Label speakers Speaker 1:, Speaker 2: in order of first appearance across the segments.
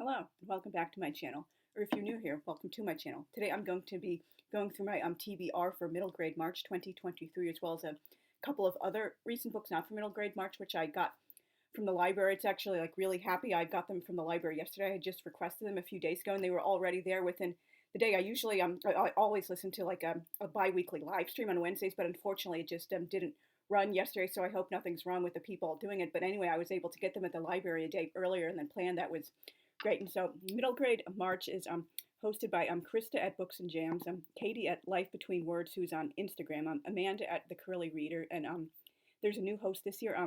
Speaker 1: Hello, and welcome back to my channel. Or if you're new here, welcome to my channel. Today I'm going to be going through my TBR for Middle Grade March 2023, as well as a couple of other recent books, not for Middle Grade March, which I got from the library. It's actually really happy. I got them from the library yesterday. I just requested them a few days ago, and they were already there within the day. I always listen to a bi-weekly live stream on Wednesdays, but unfortunately it just didn't run yesterday, so I hope nothing's wrong with the people doing it. But anyway, I was able to get them at the library a day earlier and then plan. That was great. And so Middle Grade March is hosted by Krista at Books and Jams, Katie at Life Between Words, who's on Instagram, Amanda at The Curly Reader, and there's a new host this year,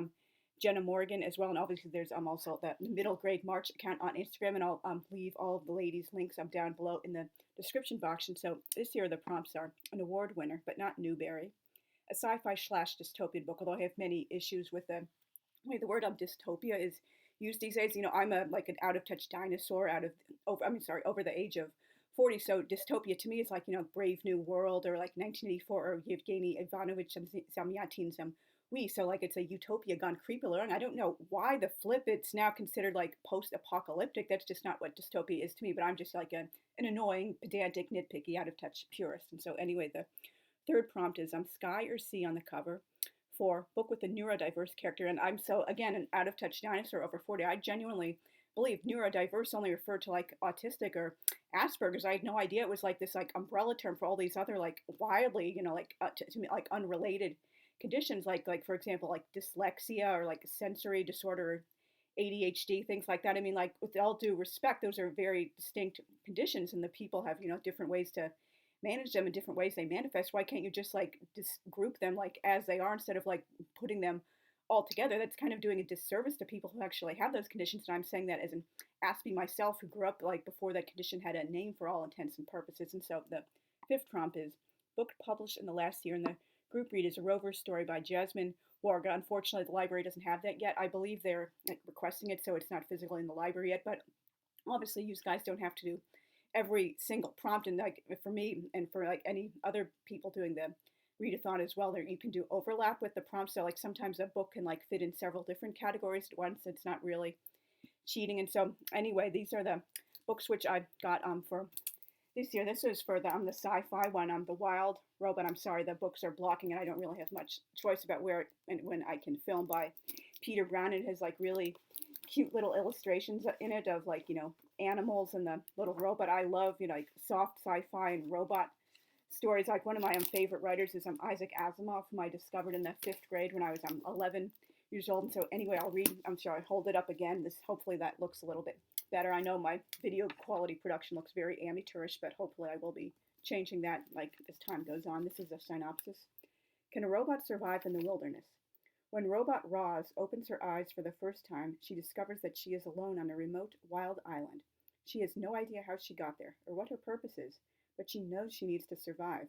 Speaker 1: Jenna Morgan as well, and obviously there's also the Middle Grade March account on Instagram, and I'll leave all of the ladies' links down below in the description box. And so this year the prompts are an award winner, but not Newbery, a sci-fi / dystopian book, although I have many issues with the way the word dystopia is used these days. I'm an out of touch dinosaur over the age of 40. So dystopia to me is Brave New World or 1984 or Yevgeny Ivanovich Zamyatin's We. So it's a utopia gone creepily wrong. I don't know why the flip. It's now considered post-apocalyptic. That's just not what dystopia is to me. But I'm just an annoying, pedantic, nitpicky, out of touch purist. And so anyway, the third prompt is sky or sea on the cover for book with a neurodiverse character. And I'm again, an out of touch dinosaur over 40. I genuinely believe neurodiverse only referred to autistic or Asperger's. I had no idea it was this umbrella term for all these other wildly, to me unrelated conditions, for example, dyslexia or sensory disorder, ADHD, things like that. I mean, with all due respect, those are very distinct conditions, and the people have different ways to manage them in different ways they manifest. Why can't you just group them as they are instead of putting them all together? That's kind of doing a disservice to people who actually have those conditions. And I'm saying that as an Aspie myself, who grew up before that condition had a name for all intents and purposes. And so the fifth prompt is book published in the last year, and the group read is A Rover Story by Jasmine Warga. Unfortunately, the library doesn't have that yet. I believe they're requesting it, so it's not physically in the library yet. But obviously, you guys don't have to do every single prompt, and for me and for any other people doing the readathon as well, there you can do overlap with the prompts. So sometimes a book can fit in several different categories at once. It's not really cheating. And so anyway, these are the books which I got for this year. This is for the sci-fi one, The Wild Robot. I'm sorry, the books are blocking and I don't really have much choice about where and when I can film, by Peter Brown. It has really cute little illustrations in it of animals and the little robot. I love soft sci-fi and robot stories. One of my favorite writers is Isaac Asimov, whom I discovered in the 5th grade when I was 11 years old. And so anyway, I'll hold it up again. Hopefully that looks a little bit better. I know my video quality production looks very amateurish, but hopefully I will be changing that as time goes on. This is a synopsis. Can a robot survive in the wilderness? When robot Roz opens her eyes for the first time, she discovers that she is alone on a remote, wild island. She has no idea how she got there or what her purpose is, but she knows she needs to survive.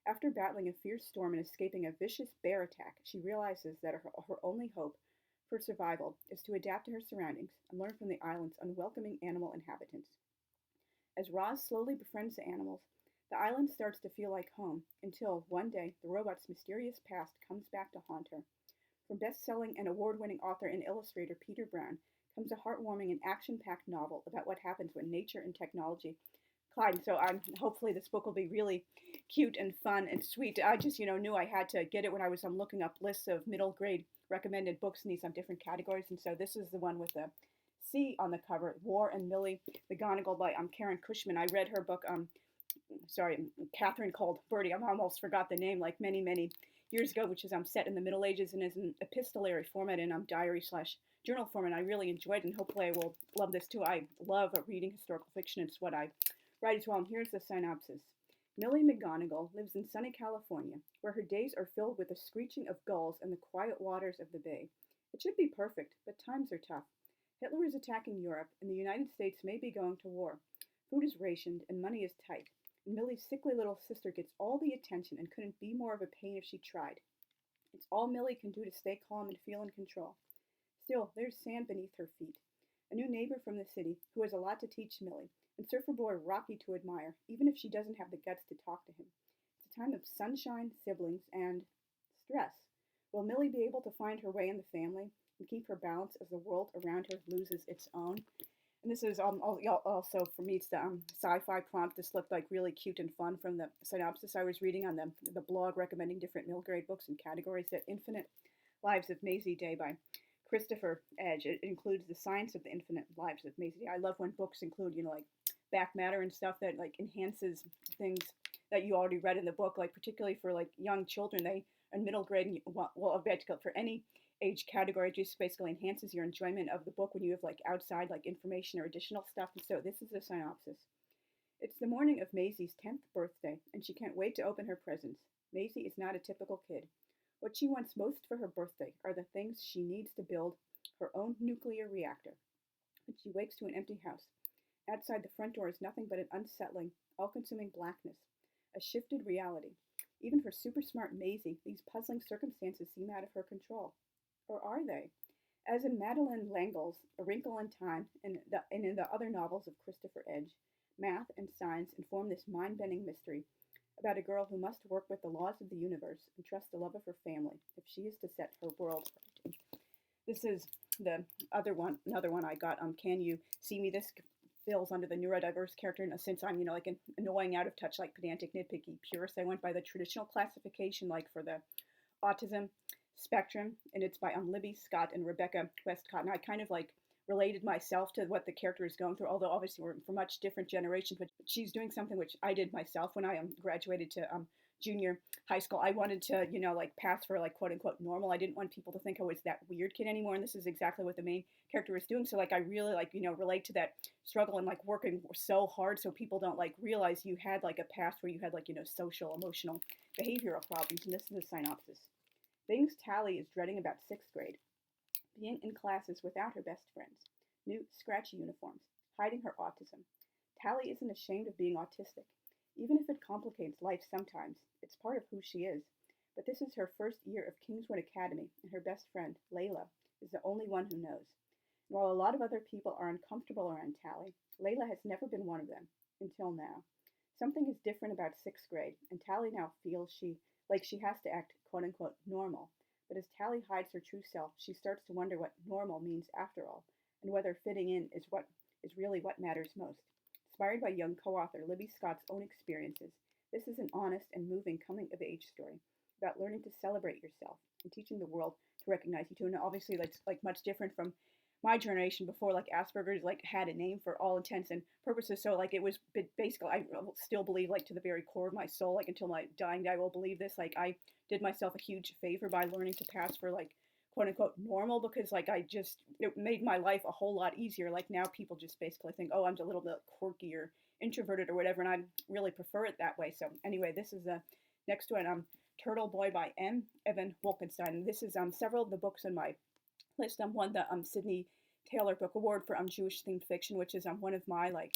Speaker 1: After battling a fierce storm and escaping a vicious bear attack, she realizes that her only hope for survival is to adapt to her surroundings and learn from the island's unwelcoming animal inhabitants. As Roz slowly befriends the animals, the island starts to feel like home, until one day the robot's mysterious past comes back to haunt her. From best-selling and award-winning author and illustrator Peter Brown comes a heartwarming and action-packed novel about what happens when nature and technology collide. So hopefully this book will be really cute and fun and sweet. I just knew I had to get it when I was looking up lists of middle grade recommended books in these different categories. And so this is the one with the C on the cover, War and Millie, McGonible by Karen Cushman. I read her book, Catherine Called Birdie. I almost forgot the name, many years ago, which is set in the Middle Ages and is an epistolary format in diary/journal format. I really enjoyed it, and hopefully I will love this too. I love reading historical fiction. It's what I write as well. And here's the synopsis. Millie McGonible lives in sunny California, where her days are filled with the screeching of gulls and the quiet waters of the bay. It should be perfect, but times are tough. Hitler is attacking Europe, and the United States may be going to war. Food is rationed, and money is tight. And Millie's sickly little sister gets all the attention and couldn't be more of a pain if she tried. It's all Millie can do to stay calm and feel in control. Still, there's sand beneath her feet. A new neighbor from the city who has a lot to teach Millie, and surfer boy Rocky to admire, even if she doesn't have the guts to talk to him. It's a time of sunshine, siblings, and stress. Will Millie be able to find her way in the family and keep her balance as the world around her loses its own? And this is also for me, it's the sci-fi prompt. This looked like really cute and fun from the synopsis I was reading on the blog recommending different middle grade books and categories. That Infinite Lives of Maisie Day by Christopher Edge. It includes the science of the infinite lives of Maisie. I love when books include, like back matter and stuff that like enhances things that you already read in the book, like particularly for like young children, they in middle grade, well, for any age category, it just basically enhances your enjoyment of the book when you have like outside like information or additional stuff. And so this is a synopsis. It's the morning of Maisie's 10th birthday, and she can't wait to open her presents. Maisie is not a typical kid. What she wants most for her birthday are the things she needs to build her own nuclear reactor. But she wakes to an empty house. Outside the front door is nothing but an unsettling, all-consuming blackness, a shifted reality. Even for super smart Maisie, these puzzling circumstances seem out of her control. Or are they? As in Madeleine L'Engle's A Wrinkle in Time and in the other novels of Christopher Edge, math and science inform this mind-bending mystery about a girl who must work with the laws of the universe and trust the love of her family if she is to set her world right. This is another one I got. Can You See Me? This fills under the neurodiverse character, and since I'm, like an annoying, out of touch, like pedantic, nitpicky purist, I went by the traditional classification, like for the autism spectrum, and it's by Libby, Scott, and Rebecca Westcott. And I kind of like related myself to what the character is going through, although obviously we're from much different generations, but she's doing something which I did myself when I graduated to junior high school. I wanted to, like pass for like quote unquote normal. I didn't want people to think I was that weird kid anymore. And this is exactly what the main character is doing. So like I really like, relate to that struggle and like working so hard so people don't like realize you had like a past where you had like, social, emotional, behavioral problems. And this is a synopsis. Things Tally is dreading about 6th grade. Being in classes without her best friends. New scratchy uniforms. Hiding her autism. Tally isn't ashamed of being autistic. Even if it complicates life sometimes, it's part of who she is. But this is her first year of Kingswood Academy, and her best friend, Layla, is the only one who knows. And while a lot of other people are uncomfortable around Tally, Layla has never been one of them, until now. Something is different about 6th grade, and Tally now feels she has to act quote-unquote normal. But as Tally hides her true self, she starts to wonder what normal means after all, and whether fitting in is really what matters most. Inspired by young co-author Libby Scott's own experiences, this is an honest and moving coming-of-age story about learning to celebrate yourself and teaching the world to recognize you too. And obviously, that's like much different from my generation before, like Asperger's like had a name for all intents and purposes. So like it was basically, I still believe like to the very core of my soul, like until my dying day, I will believe this. Like I did myself a huge favor by learning to pass for like quote unquote normal, because like it made my life a whole lot easier. Like now people just basically think, oh, I'm a little bit quirky or introverted or whatever, and I really prefer it that way. So anyway, this is the next one, Turtle Boy by Evan Wolkenstein. And this is several of the books on my list. Won the Sidney Taylor Book Award for Jewish themed fiction, which is one of my like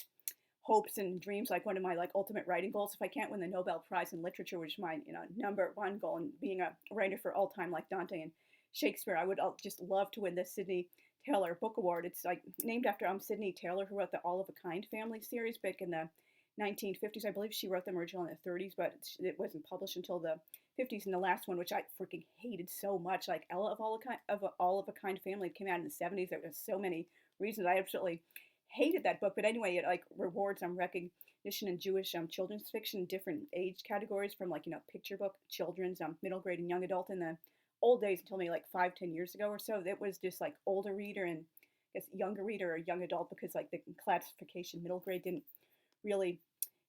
Speaker 1: hopes and dreams, like one of my like ultimate writing goals. If I can't win the Nobel Prize in Literature, which is my number one goal, and being a writer for all time like Dante and Shakespeare, I would just love to win the Sidney Taylor Book Award. It's like named after Sidney Taylor, who wrote the All of a Kind family series back in the 1950s. I believe she wrote them originally in the 30s, but it wasn't published until the 50s. And the last one, which I freaking hated so much, like Ella of All of a Kind family, came out in the 70s. There was so many reasons I absolutely hated that book. But anyway, it like rewards recognition in Jewish children's fiction, different age categories, from like picture book, children's, middle grade, and young adult. In the old days, until maybe like 5-10 years ago or so, it was just like older reader and I guess younger reader or young adult, because like the classification middle grade didn't really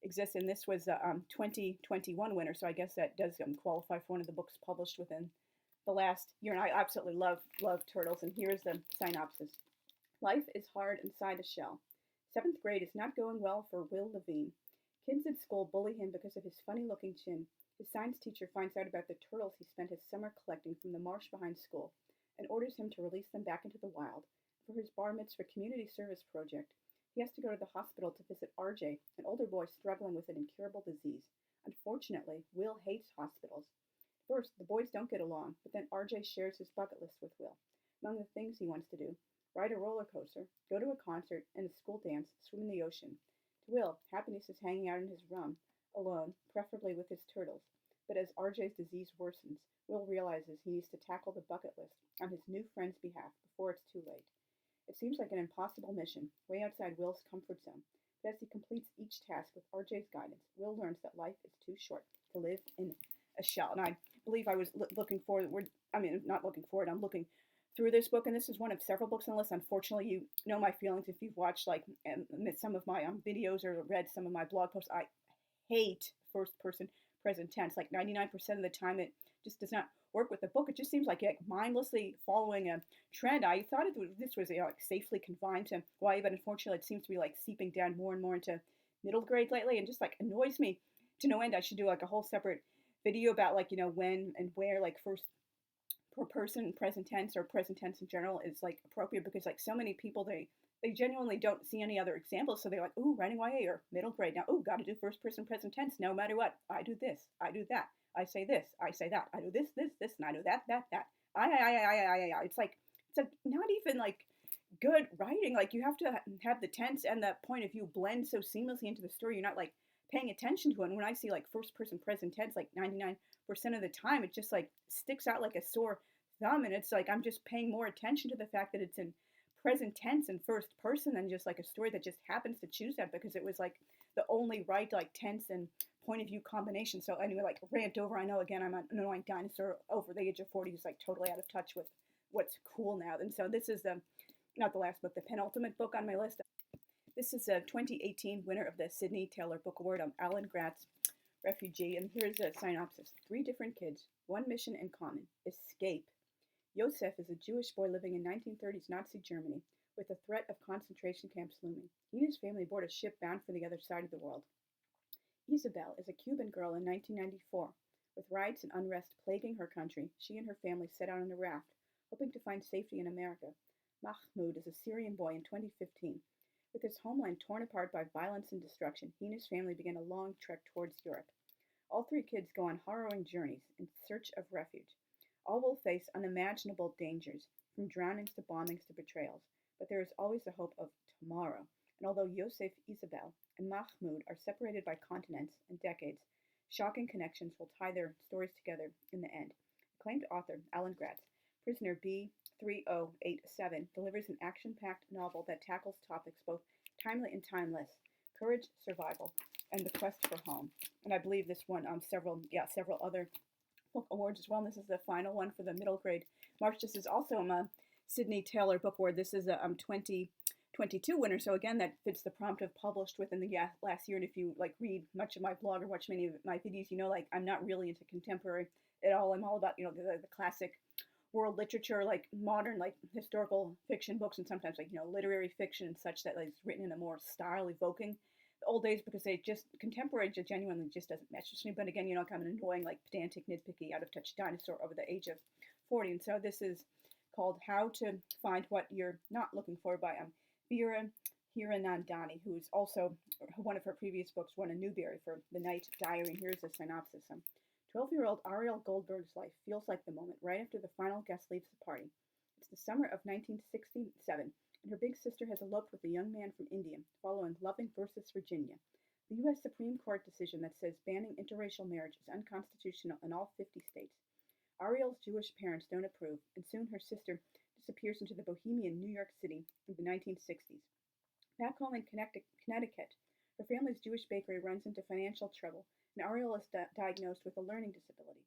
Speaker 1: exist. And this was a 2021 winner, so I guess that does qualify for one of the books published within the last year. And I absolutely love turtles. And here's the synopsis. Life is hard inside a shell. 7th grade is not going well for Will Levine. Kids at school bully him because of his funny-looking chin. His science teacher finds out about the turtles he spent his summer collecting from the marsh behind school and orders him to release them back into the wild. For his bar mitzvah community service project, he has to go to the hospital to visit RJ, an older boy struggling with an incurable disease. Unfortunately, Will hates hospitals. First, the boys don't get along, but then RJ shares his bucket list with Will. Among the things he wants to do: ride a roller coaster, go to a concert and a school dance, swim in the ocean. To Will, happiness is hanging out in his room, alone, preferably with his turtles. But as RJ's disease worsens, Will realizes he needs to tackle the bucket list on his new friend's behalf before it's too late. It seems like an impossible mission, way outside Will's comfort zone. But as he completes each task with RJ's guidance, Will learns that life is too short to live in a shell. And I believe I was looking forward. I mean, not looking forward. I'm looking through this book, and this is one of several books on the list. Unfortunately, you know my feelings if you've watched like some of my videos or read some of my blog posts. I hate first person present tense. Like 99% of the time, it just does not work with the book. It just seems like mindlessly following a trend. I thought this was like safely confined to YA, but unfortunately, it seems to be like seeping down more and more into middle grade lately, and just like annoys me to no end. I should do like a whole separate video about like when and where like first per person present tense or present tense in general is like appropriate, because like so many people they genuinely don't see any other examples, so they're like, ooh, writing YA or middle grade now, ooh, gotta do first person present tense no matter what. I do this, I do that, I say this, I say that, I do this, and I do that. I. It's like not even like good writing. Like you have to have the tense and the point of view blend so seamlessly into the story. You're not like paying attention to it. And when I see like first person present tense, like 99% of the time, it just like sticks out like a sore thumb. And it's like I'm just paying more attention to the fact that it's in present tense and first person than just like a story that just happens to choose that because it was like the only right like tense and point of view combination. So anyway, like rant over. I know again I'm an annoying dinosaur over the age of 40 who's like totally out of touch with what's cool now. And so this is not the last book, the penultimate book on my list. This is a 2018 winner of the Sydney Taylor Book Award, Alan Gratz, Refugee. And here's a synopsis. 3 different kids, one mission in common, escape. Yosef is a Jewish boy living in 1930s Nazi Germany with the threat of concentration camps looming. He and his family board a ship bound for the other side of the world. Isabel is a Cuban girl in 1994. With riots and unrest plaguing her country, she and her family set out on a raft, hoping to find safety in America. Mahmoud is a Syrian boy in 2015. With his homeland torn apart by violence and destruction, he and his family begin a long trek towards Europe. All 3 kids go on harrowing journeys in search of refuge. All will face unimaginable dangers, from drownings to bombings to betrayals, but there is always the hope of tomorrow. And although Yosef, Isabel, and Mahmoud are separated by continents and decades, shocking connections will tie their stories together in the end. Acclaimed author Alan Gratz, Prisoner B3087, delivers an action-packed novel that tackles topics both timely and timeless: courage, survival, and the quest for home. And I believe this won several other book awards as well. And this is the final one for the Middle Grade March. This is also a Sydney Taylor Book Award. This is a 2022 winner. So again, that fits the prompt of published within the last year. And if you like read much of my blog or watch many of my videos, you know like I'm not really into contemporary at all. I'm all about the classic world literature, like modern like historical fiction books, and sometimes like literary fiction and such that like is written in a more style evoking the old days, because they just contemporary just genuinely just doesn't match with me. But again, kind of an annoying, like pedantic, nitpicky, out of touch dinosaur over the age of 40. And so this is called How to Find What You're Not Looking For by Veera Hiranandani, who's also one of her previous books won a Newbery for The Night Diary. And here's the synopsis. 12-year-old Ariel Goldberg's life feels like the moment right after the final guest leaves the party. It's the summer of 1967, and her big sister has eloped with a young man from India, following Loving versus Virginia, the U.S. Supreme Court decision that says banning interracial marriage is unconstitutional in all 50 states. Ariel's Jewish parents don't approve, and soon her sister disappears into the bohemian New York City in the 1960s. Back home in Connecticut, her family's Jewish bakery runs into financial trouble, and Ariel is diagnosed with a learning disability.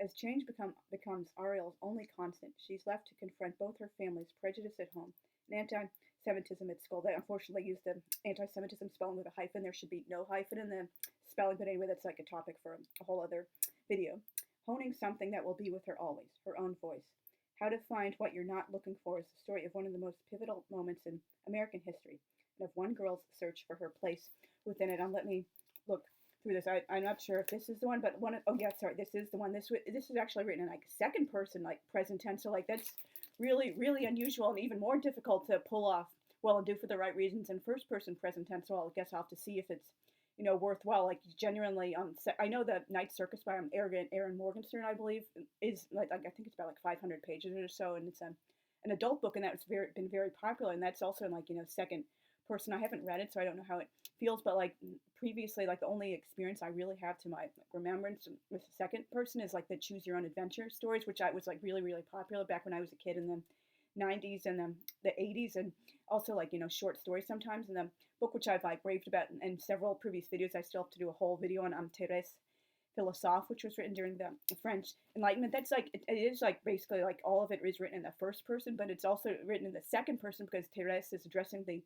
Speaker 1: As change becomes Ariel's only constant, she's left to confront both her family's prejudice at home and anti-Semitism at school. They unfortunately used the anti-Semitism spelling with a hyphen. There should be no hyphen in the spelling, but anyway, that's like a topic for a whole other video. Honing something that will be with her always, her own voice. How to Find What You're Not Looking For is the story of one of the most pivotal moments in American history, and of one girl's search for her place within it. Let me look through this. I'm not sure if this is the one, but this is the one. This is actually written in like second person, like present tense. So like that's really, really unusual and even more difficult to pull off well and do for the right reasons in first person present tense. So I guess I'll have to see if it's worthwhile. Like genuinely, I know the Night Circus by Aaron Morgenstern, I believe, is like I think it's about like 500 pages or so, and it's an adult book, and that's been very popular, and that's also in like second person. I haven't read it, so I don't know how it feels, but like previously, like the only experience I really have to my remembrance with the second person is like the choose your own adventure stories, which I was like really, really popular back when I was a kid in the 90s and the 80s, and also like short stories sometimes. And the book which I've like raved about in several previous videos, I still have to do a whole video on Thérèse Philosophe, which was written during the French Enlightenment. That's like it is like basically like all of it is written in the first person, but it's also written in the second person because Thérèse is addressing the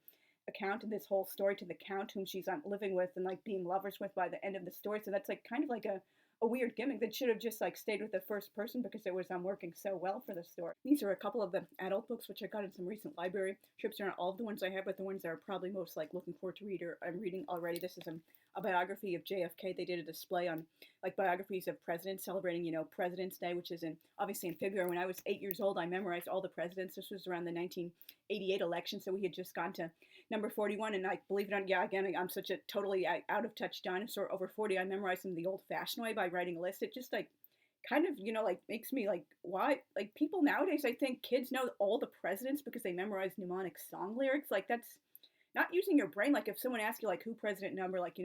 Speaker 1: account in this whole story to the count whom she's living with and like being lovers with by the end of the story. So that's like kind of like a weird gimmick that should have just like stayed with the first person because it was working so well for the story. These are a couple of the adult books which I got in some recent library trips. They're not all of the ones I have, but the ones that are probably most like looking forward to read or I'm reading already. This is a biography of JFK. They did a display on like biographies of presidents celebrating, President's Day, which is obviously in February. When I was 8 years old, I memorized all the presidents. This was around the 1988 election, so we had just gone to number 41, and I believe it or not, yeah, again, I'm such a totally out of touch dinosaur. Over 40, I memorized them the old-fashioned way by writing a list. It just like kind of like makes me like, why, like people nowadays, I think kids know all the presidents because they memorize mnemonic song lyrics. Like that's not using your brain. Like if someone asks you like who president number, like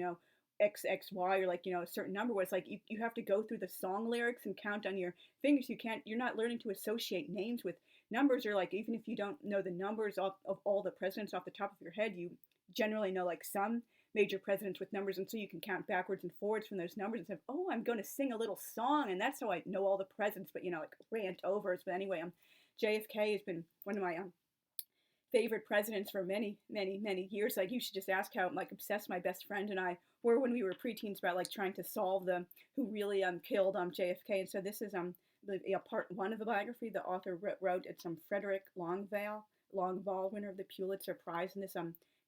Speaker 1: XXY or like a certain number, where it's like you have to go through the song lyrics and count on your fingers. You're not learning to associate names with numbers, or like even if you don't know the numbers of all the presidents off the top of your head, you generally know like some major presidents with numbers, and so you can count backwards and forwards from those numbers and say, oh, I'm going to sing a little song, and that's how I know all the presidents. But like rant overs. But anyway, JFK has been one of my favorite presidents for many, many, many years. Like you should just ask how like obsessed my best friend and I were when we were preteens about like trying to solve the who really killed JFK. And so this is part one of the biography the author wrote. It's Frederick Longval, winner of the Pulitzer Prize, and this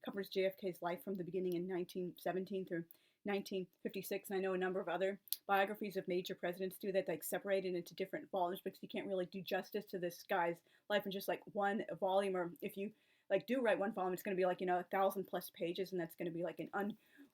Speaker 1: covers JFK's life from the beginning in 1917 through 1956. And I know a number of other biographies of major presidents do that, like separated into different volumes, because you can't really do justice to this guy's life in just like one volume. Or if you like do write one volume, it's going to be like 1,000+ pages, and that's going to be like an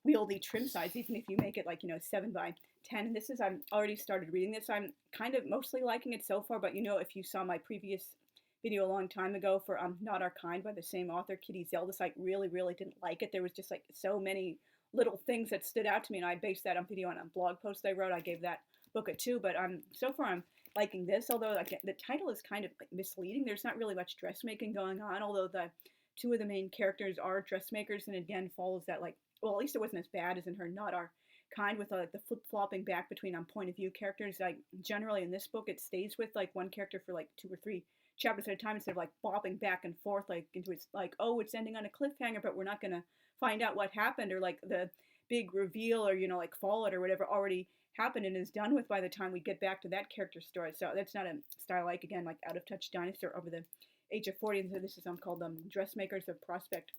Speaker 1: unwieldy trim size, even if you make it like 7 by 10. And this is I'm already started reading this. I'm kind of mostly liking it so far, but if you saw my previous video a long time ago for Not Our Kind by the same author, Kitty Zeldis, I really didn't like it. There was just like so many little things that stood out to me, and I based that video on a blog post I wrote. I gave that book a 2, but so far I'm liking this, although like, the title is kind of like misleading. There's not really much dressmaking going on, although the 2 of the main characters are dressmakers, and again follows that like, well, at least it wasn't as bad as in her Not Our Kind with like the flip-flopping back between point of view characters. Like generally in this book it stays with like one character for like 2 or 3 chapters at a time instead of like bopping back and forth like into it's like, oh, it's ending on a cliffhanger, but we're not gonna find out what happened, or like the big reveal, or like fallout or whatever already happened and is done with by the time we get back to that character story. So that's not a style like, again, like out of touch dinosaur over the age of 40. And so this is called Dressmakers of Prospect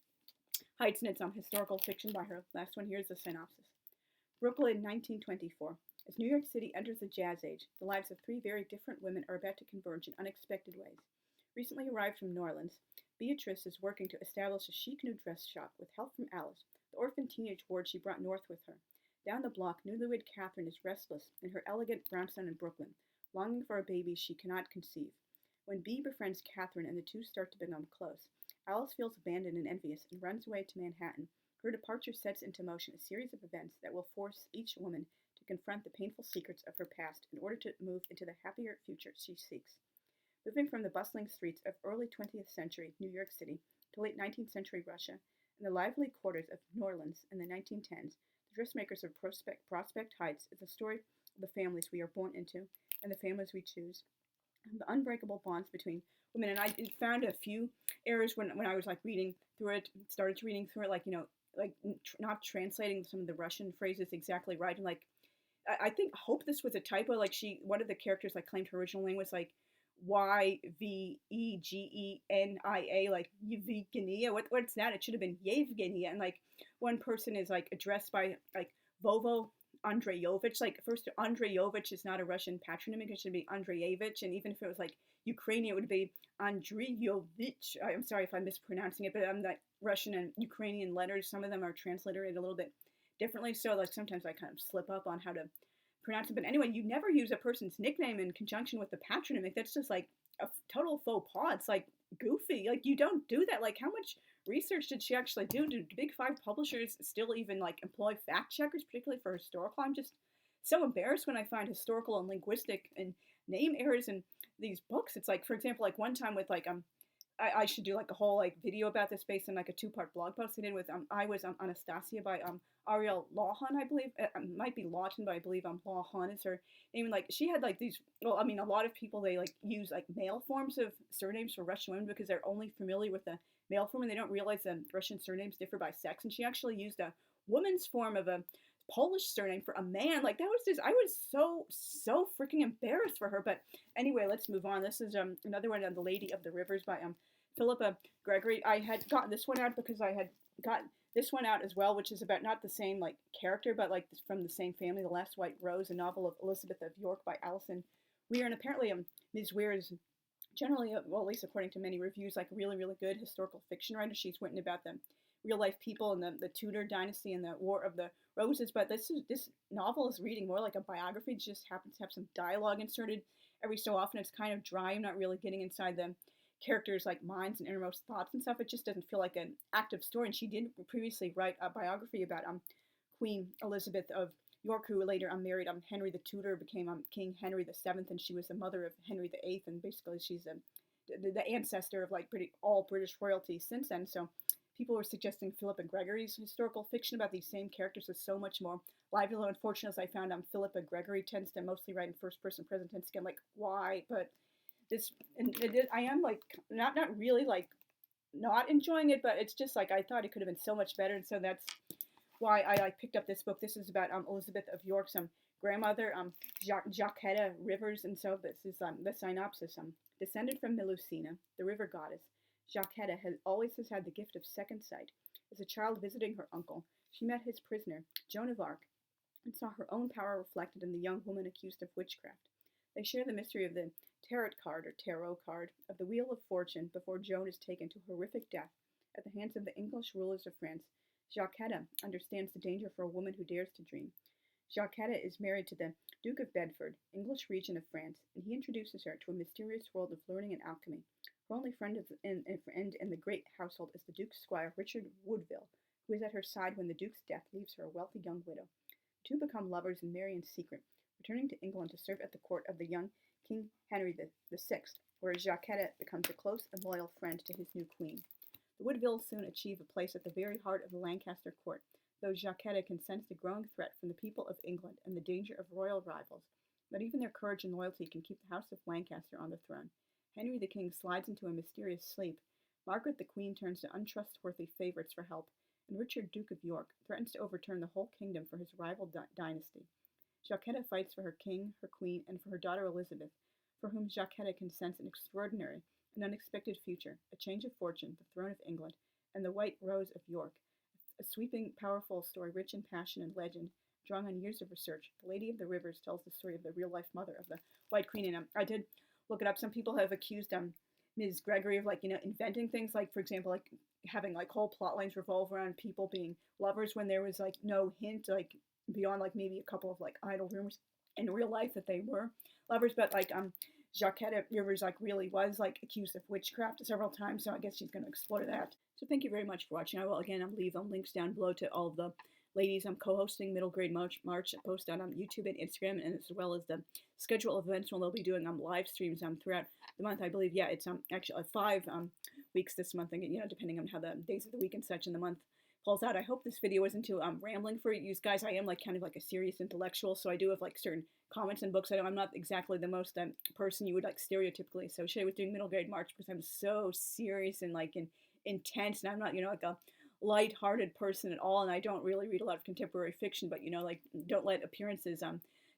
Speaker 1: Heights, and it's historical fiction by her. Last one, here's the synopsis. Brooklyn, 1924. As New York City enters the jazz age, the lives of 3 very different women are about to converge in unexpected ways. Recently arrived from New Orleans, Beatrice is working to establish a chic new dress shop with help from Alice, the orphan teenage ward she brought north with her. Down the block, newlywed Catherine is restless in her elegant brownstone in Brooklyn, longing for a baby she cannot conceive. When Bea befriends Catherine and the 2 start to become close, Alice feels abandoned and envious and runs away to Manhattan. Her departure sets into motion a series of events that will force each woman to confront the painful secrets of her past in order to move into the happier future she seeks. Moving from the bustling streets of early 20th century New York City to late 19th century Russia and the lively quarters of New Orleans in the 1910s, The Dressmakers of Prospect Heights is a story of the families we are born into and the families we choose, and the unbreakable bonds between women. And I found a few errors when I was like reading through it, started reading through it, like, not translating some of the Russian phrases exactly right. And like, I hope this was a typo. Like one of the characters like claimed her original name was like Yevgenia, like Yevgenia. What's that? It should have been Yevgenia. And like one person is like addressed by like Vovo Andreyevich. Like first, Andreyevich is not a Russian patronymic. It should be Andreyevich. And even if it was like Ukrainian, it would be Andreyevich. I'm sorry if I'm mispronouncing it, but I'm like Russian and Ukrainian letters. Some of them are transliterated a little bit differently. So like sometimes I kind of slip up on how to pronounce it. But anyway, you never use a person's nickname in conjunction with the patronymic. That's just like a total faux pas. It's like goofy. Like you don't do that. Like how much research did she actually do? Do big 5 publishers still even like employ fact checkers, particularly for historical? I'm just so embarrassed when I find historical and linguistic and name errors in these books. It's like, for example, like one time with like I should do like a whole like video about this based on like a two-part blog post I did with I was Anastasia by Ariel Lawhon, I believe. It might be Lawton, but I believe Lawhon is her name. Like she had like these. Well, I mean, a lot of people they like use like male forms of surnames for Russian women because they're only familiar with the male form and they don't realize that Russian surnames differ by sex. And she actually used a woman's form of a Polish surname for a man. Like that was just I was so freaking embarrassed for her. But anyway, let's move on. This is another one on The Lady of the Rivers by Philippa Gregory. I had gotten this one out because I had gotten this one out as well, which is about not the same like character, but like from the same family. The Last White Rose, a novel of Elizabeth of York by Alison Weir. And apparently Ms. Weir is generally, well, at least according to many reviews, like really good historical fiction writer. She's written about the real life people in the Tudor dynasty and the War of the Roses. But this novel is reading more like a biography. It just happens to have some dialogue inserted every so often. It's kind of dry. I'm not really getting inside the characters' like minds and innermost thoughts and stuff. It just doesn't feel like an active story. And she did previously write a biography about Queen Elizabeth of York, who later married Henry the Tudor, became King Henry the Seventh, and she was the mother of Henry the Eighth, and basically she's the ancestor of like all British royalty since then. So people were suggesting Philippa Gregory's historical fiction about these same characters is so much more lively. Though unfortunately, as I found Philippa Gregory tends to mostly write in first person present tense. Again, like why? But this, and I am like not really like not enjoying it, but it's just like I thought it could have been so much better, and so that's why I picked up this book. This is about Elizabeth of York's grandmother, Jacquetta Rivers, and so this is the synopsis. Descended from Melusina, the river goddess, Jacquetta has always had the gift of second sight. As a child visiting her uncle, she met his prisoner, Joan of Arc, and saw her own power reflected in the young woman accused of witchcraft. They share the mystery of the tarot card of the Wheel of Fortune before Joan is taken to horrific death at the hands of the English rulers of France. Jacquetta understands the danger for a woman who dares to dream. Jacquetta is married to the Duke of Bedford, English regent of France, and he introduces her to a mysterious world of learning and alchemy. Her only friend in the great household is the Duke's squire, Richard Woodville, who is at her side when the Duke's death leaves her a wealthy young widow. The two become lovers and marry in secret, returning to England to serve at the court of the young King Henry VI, where Jacquetta becomes a close and loyal friend to his new queen. The Woodvilles soon achieve a place at the very heart of the Lancaster court, though Jacquetta can sense the growing threat from the people of England and the danger of royal rivals. But even their courage and loyalty can keep the House of Lancaster on the throne. Henry the King slides into a mysterious sleep. Margaret the Queen turns to untrustworthy favorites for help, and Richard, Duke of York, threatens to overturn the whole kingdom for his rival dynasty. Jacquetta fights for her king, her queen, and for her daughter Elizabeth, for whom Jacquetta can sense an extraordinary and unexpected future, a change of fortune, the throne of England, and the White Rose of York. A sweeping, powerful story rich in passion and legend, drawing on years of research. The Lady of the Rivers tells the story of the real-life mother of the White Queen. And I did look it up. Some people have accused Ms. Gregory of, like, inventing things, like, for example, like, having, like, whole plot lines revolve around people being lovers when there was, like, no hint, like, beyond, like, maybe a couple of, like, idle rumors in real life that they were lovers. But, like, Jacquetta Rivers, like, really was, like, accused of witchcraft several times, so I guess she's going to explore that. So thank you very much for watching. I will, again, leave links down below to all of the ladies I'm co-hosting Middle Grade March post on YouTube and Instagram, and as well as the schedule of events when they'll be doing live streams throughout the month. I believe, yeah, it's actually 5 weeks this month, and depending on how the days of the week and such in the month falls out. I hope this video wasn't too rambling for you guys. I am like kind of like a serious intellectual, so I do have like certain comments and books. I'm not exactly the most person you would like stereotypically associate with doing Middle Grade March, because I'm so serious and like intense, and I'm not like a light-hearted person at all, and I don't really read a lot of contemporary fiction, but like don't let appearances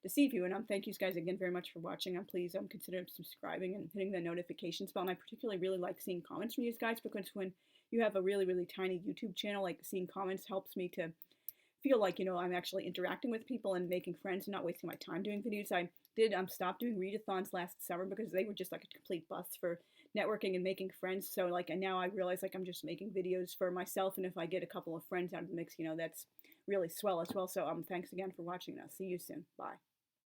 Speaker 1: deceive you. And thank you guys again very much for watching. Please consider subscribing and hitting the notifications bell. And I particularly really like seeing comments from you guys, because when you have a really tiny YouTube channel, like seeing comments helps me to feel like I'm actually interacting with people and making friends and not wasting my time doing videos. I did stop doing readathons last summer because they were just like a complete bust for networking and making friends. So like, and now I realize like I'm just making videos for myself, and if I get a couple of friends out of the mix, that's really swell as well. So thanks again for watching, and I'll see you soon. Bye.